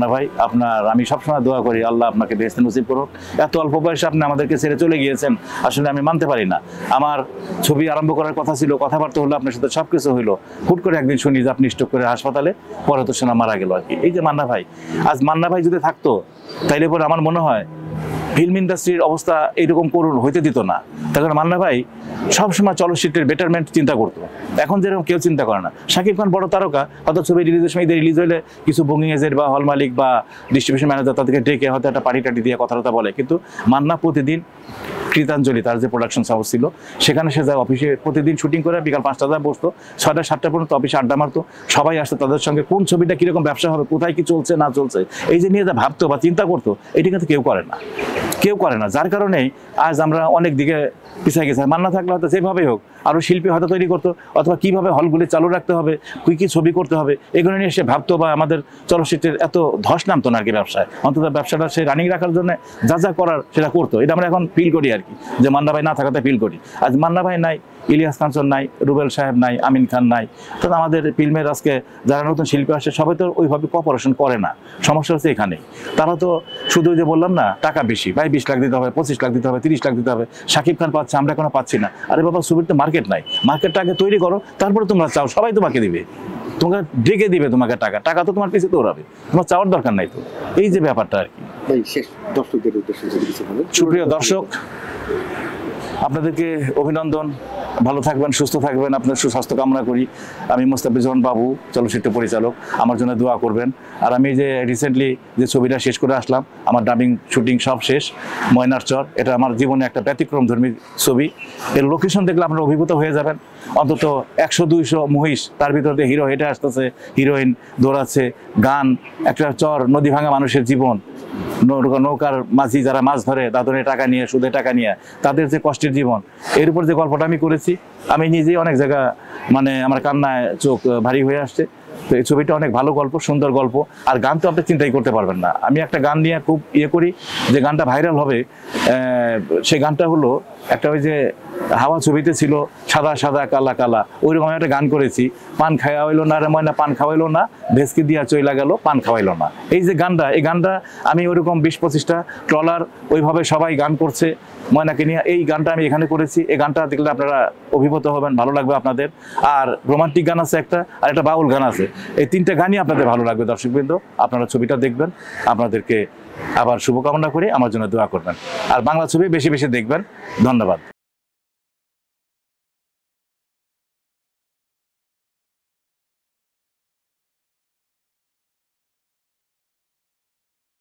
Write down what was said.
না ভাই, আপনার আমি সবসময় দোয়া করি আল্লাহ আপনাকে বেহেশত নসিব করুক। এত অল্প বয়সে আপনি আমাদেরকে ছেড়ে চলে গিয়েছেন, আসলে আমি মানতে পারি না। আমার ছবি আরম্ভ করার কথা ছিল, কথাবার্তা হলো, আপনার সাথে সবকিছু হইলো, হুট করে একদিন শুনি যে আপনি স্ট্রোক করে হাসপাতালে, পরে তো শোনা মারা গেল আর কি। এই যে মান্না ভাই, আজ মান্না ভাই যদি থাকতো তাইলে পরে আমার মনে হয় ফিল্ম ইন্ডাস্ট্রির অবস্থা এইরকম করুণ হইতে দিত না। তার কারণ মান্না ভাই সবসময় চলচ্চিত্রের বেটারমেন্ট চিন্তা করতো, এখন যেরকম কেউ চিন্তা করে না। শাকিব খান বড় তারকা, হয়তো ছবি রিলিজের সময় রিলিজ হলে কিছু বুকিং এজেন্ট বা হল মালিক বা ডিস্ট্রিবিউশন ম্যানেজার তাদেরকে ডেকে হয়তো একটা পার্টি টাটি দিয়ে কথাবার্তা বলে, কিন্তু মান্না প্রতিদিন কৃতাঞ্জলি তার যে প্রোডাকশন হাউস ছিল সেখানে সে যায়, অফিসে প্রতিদিন শুটিং করে বিকাল 5টা বসতো, 6টা-7টা পর্যন্ত অফিসে আড্ডা মারতো, সবাই আসতো, তাদের সঙ্গে কোন ছবিটা কীরকম ব্যবসা হবে, কোথায় কি চলছে না চলছে এই যে নিয়ে যা ভাবতো বা চিন্তা করতো, এটি কিন্তু কেউ করে না, কেউ করে না। যার কারণেই আজ আমরা অনেক দিকে পিছিয়ে গেছি। মান্না থাকলে হয়তো যেভাবেই হোক আরও শিল্পী হয়তো তৈরি করতো, অথবা কীভাবে হলগুলি চালু রাখতে হবে, কী ছবি করতে হবে, এগুলো নিয়ে সে ভাবতো, বা আমাদের চলচ্চিত্রের এত ধস নামতো না আর কি ব্যবসায়। অন্তত ব্যবসাটা সে রানিং রাখার জন্য যা যা করার সেটা করতো। এটা আমরা এখন ফিল করি আর কি, যে মান্না ভাই না থাকাতে ফিল করি। আজ মান্না ভাই নাই, ইলিয়াস কাঞ্চন নাই, রুবেল সাহেব নাই, আমিন খান নাই, তো আমাদের ফিল্মের আজকে যারা নতুন শিল্পী আসে সবাই তো ওইভাবে কোঅপারেশন করে না। সমস্যা হচ্ছে এখানেই, তারা তো শুধু যে বললাম না টাকা বেশি, ভাই 20 লাখ দিতে হবে, 25 লাখ দিতে হবে, 30 লাখ দিতে হবে, শাকিব খান পাচ্ছে, আমরা এখনো পাচ্ছি না। আরে বাবা, ছবির তো মার্কেট নাই, মার্কেটটা আগে তৈরি করো, তারপরে তোমরা চাও, সবাই তোমাকে দিবে, তোমাকে ডেকে দিবে, তোমাকে টাকা, টাকা তো তোমার পিছিয়ে দৌড়াবে, তোমার চাওয়ার দরকার নাই। তো এই যে ব্যাপারটা আর কি। সুপ্রিয় দর্শক, আপনাদেরকে অভিনন্দন, ভালো থাকবেন, সুস্থ থাকবেন, আপনার সুস্বাস্থ্য কামনা করি। আমি মোস্তাফিজুর বাবু, চলচ্চিত্র পরিচালক, আমার জন্য দোয়া করবেন। আর আমি যে রিসেন্টলি যে ছবিটা শেষ করে আসলাম, আমার ডাবিং শুটিং সব শেষ, ময়নার চর, এটা আমার জীবনে একটা ব্যতিক্রমধর্মী ছবি। এর লোকেশন দেখলে আপনারা অভিভূত হয়ে যাবেন। অন্তত 100-200 মহিষ, তার ভিতরে হিরো হেঁটে আসতেছে, হিরোইন দৌড়াচ্ছে, গান, একটা চর, নদী ভাঙা মানুষের জীবন, নৌকার মাঝি যারা মাছ ধরে দাদনে টাকা নিয়ে, সুদে টাকা নিয়ে, তাদের যে কষ্টের জীবন, এর উপর যে গল্পটা আমি করেছি, আমি নিজেই অনেক জায়গা মানে আমার কান্নায় চোখ ভারী হয়ে আসছে। তো এই ছবিটা অনেক ভালো গল্প, সুন্দর গল্প। আর গান তো আপনি চিন্তাই করতে পারবেন না। আমি একটা গান নিয়ে খুব করি, যে গানটা ভাইরাল হবে, সেই গানটা হলো একটা ওই যে হাওয়া ছবিতে ছিল, সাদা সাদা কালা কালা, ওইরকম আমি একটা গান করেছি, পান খাওয়াইলো না রে ময়না, পান খাওয়াইলো না, ভেসকে দিয়া চইলা গেল, পান খাওয়াইলো না। এই যে গানটা, এই গানটা আমি ওইরকম 20-25টা ট্রলার ওইভাবে সবাই গান করছে ময়নাকে নিয়ে, এই গানটা আমি এখানে করেছি। এই গানটা দেখলে আপনারা অভিভূত হবেন, ভালো লাগবে আপনাদের। আর রোমান্টিক গান আছে একটা, আর একটা বাউল গান আছে, এই 3টে গানই আপনাদের ভালো লাগবে দর্শকবৃন্দ। আপনারা ছবিটা দেখবেন, আপনাদেরকে আবার শুভকামনা করে আমার জন্য দোয়া করবেন। আর বাংলা ছবি বেশি বেশি দেখবেন। ধন্যবাদ।